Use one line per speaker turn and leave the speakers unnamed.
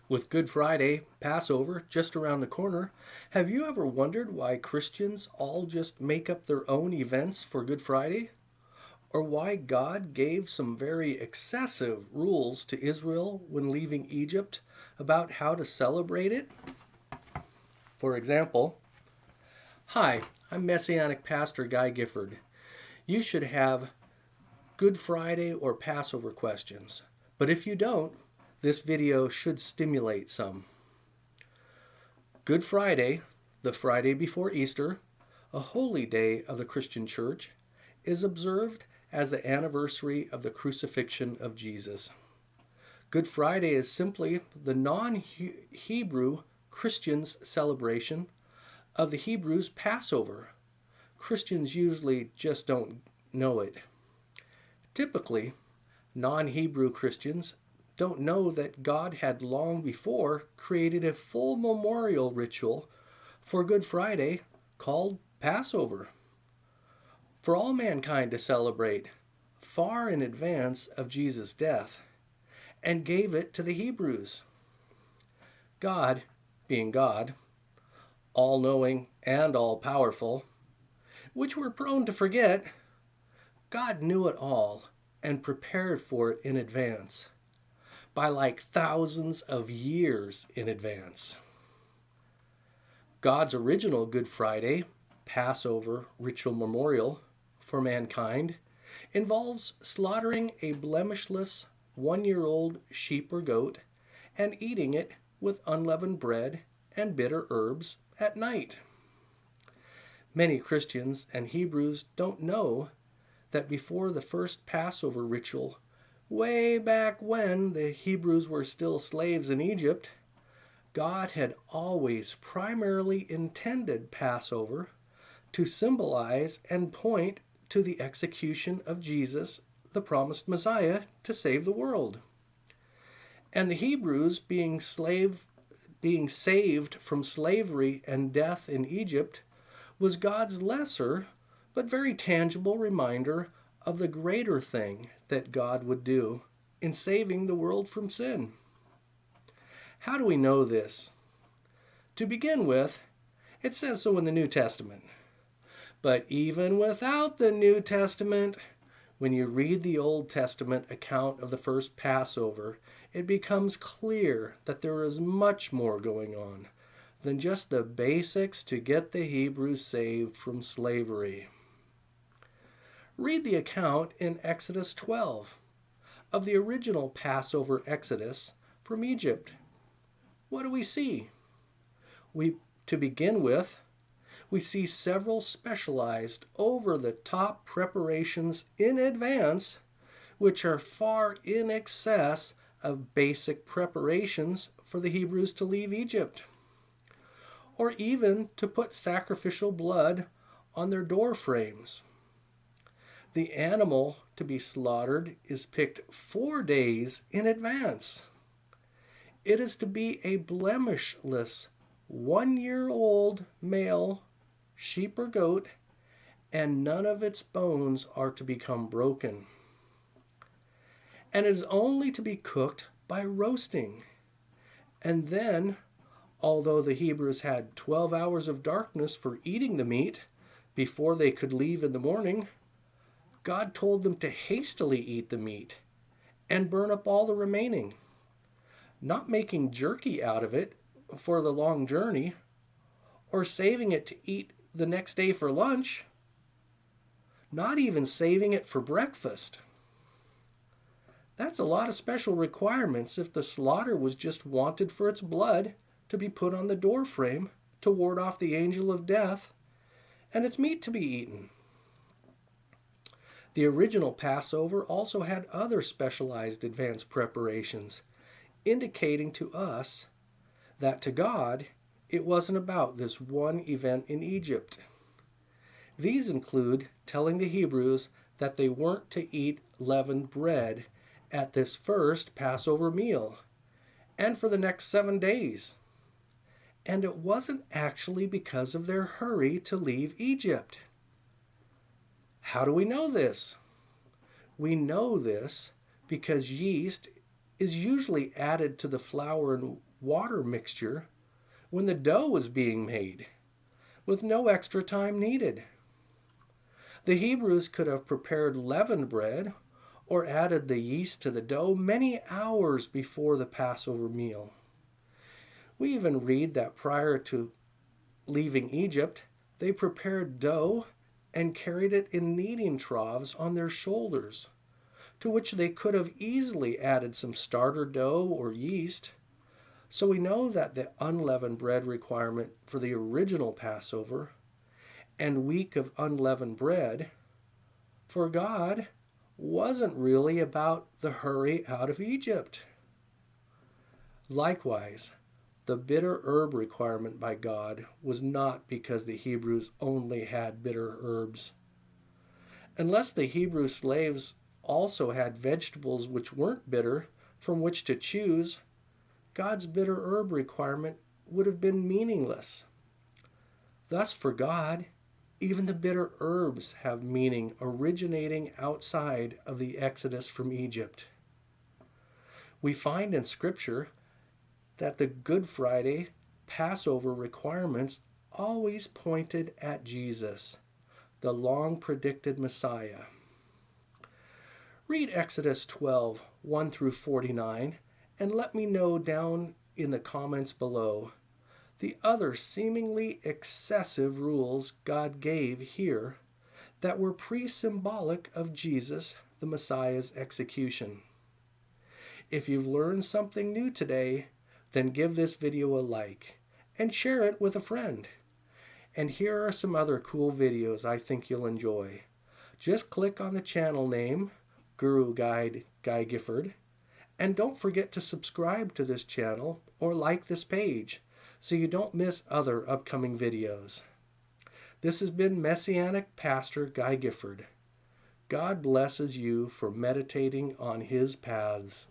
With Good Friday, Passover, just around the corner, have you ever wondered why Christians all just make up their own events for Good Friday? Or why God gave some very excessive rules to Israel when leaving Egypt about how to celebrate it? For example, hi, I'm Messianic Pastor Guy Gifford. You should have Good Friday or Passover questions, but if you don't, this video should stimulate some. Good Friday, the Friday before Easter, a holy day of the Christian Church, is observed as the anniversary of the crucifixion of Jesus. Good Friday is simply the non-Hebrew Christians' celebration of the Hebrews' Passover. Christians usually just don't know it. Typically, non-Hebrew Christians don't know that God had long before created a full memorial ritual for Good Friday called Passover, for all mankind to celebrate far in advance of Jesus' death, and gave it to the Hebrews. God, being God, all-knowing and all-powerful, which we're prone to forget, God knew it all and prepared for it in advance, by like thousands of years in advance. God's original Good Friday, Passover ritual memorial for mankind involves slaughtering a blemishless 1-year-old sheep or goat and eating it with unleavened bread and bitter herbs at night. Many Christians and Hebrews don't know that before the first Passover ritual, way back when the Hebrews were still slaves in Egypt, God had always primarily intended Passover to symbolize and point to the execution of Jesus, the promised Messiah, to save the world. And the Hebrews being saved from slavery and death in Egypt was God's lesser but very tangible reminder of the greater thing that God would do in saving the world from sin. How do we know this? To begin with, it says so in the New Testament. But even without the New Testament, when you read the Old Testament account of the first Passover, it becomes clear that there is much more going on than just the basics to get the Hebrews saved from slavery. Read the account in Exodus 12 of the original Passover exodus from Egypt. What do we see? To begin with, we see several specialized over-the-top preparations in advance, which are far in excess of basic preparations for the Hebrews to leave Egypt, or even to put sacrificial blood on their door frames. The animal to be slaughtered is picked 4 days in advance. It is to be a blemishless 1-year-old male sheep or goat, and none of its bones are to become broken. And it is only to be cooked by roasting. And then, although the Hebrews had 12 hours of darkness for eating the meat before they could leave in the morning, God told them to hastily eat the meat and burn up all the remaining, not making jerky out of it for the long journey or saving it to eat the next day for lunch, not even saving it for breakfast. That's a lot of special requirements if the slaughter was just wanted for its blood to be put on the door frame to ward off the angel of death and its meat to be eaten. The original Passover also had other specialized advanced preparations, indicating to us that to God, it wasn't about this one event in Egypt. These include telling the Hebrews that they weren't to eat leavened bread at this first Passover meal, and for the next 7 days. And it wasn't actually because of their hurry to leave Egypt. How do we know this? We know this because yeast is usually added to the flour water mixture when the dough was being made, with no extra time needed. The Hebrews could have prepared leavened bread or added the yeast to the dough many hours before the Passover meal. We even read that prior to leaving Egypt, they prepared dough and carried it in kneading troughs on their shoulders, to which they could have easily added some starter dough or yeast. So we know that the unleavened bread requirement for the original Passover and week of unleavened bread for God wasn't really about the hurry out of Egypt. Likewise, the bitter herb requirement by God was not because the Hebrews only had bitter herbs. Unless the Hebrew slaves also had vegetables which weren't bitter from which to choose, God's bitter herb requirement would have been meaningless. Thus, for God, even the bitter herbs have meaning originating outside of the exodus from Egypt. We find in Scripture that the Good Friday Passover requirements always pointed at Jesus, the long-predicted Messiah. Read Exodus 12, 1 through 49, and let me know down in the comments below the other seemingly excessive rules God gave here that were pre-symbolic of Jesus, the Messiah's execution. If you've learned something new today, then give this video a like and share it with a friend. And here are some other cool videos I think you'll enjoy. Just click on the channel name, Guru Guide Guy Gifford, and don't forget to subscribe to this channel or like this page so you don't miss other upcoming videos. This has been Messianic Pastor Guy Gifford. God blesses you for meditating on His paths.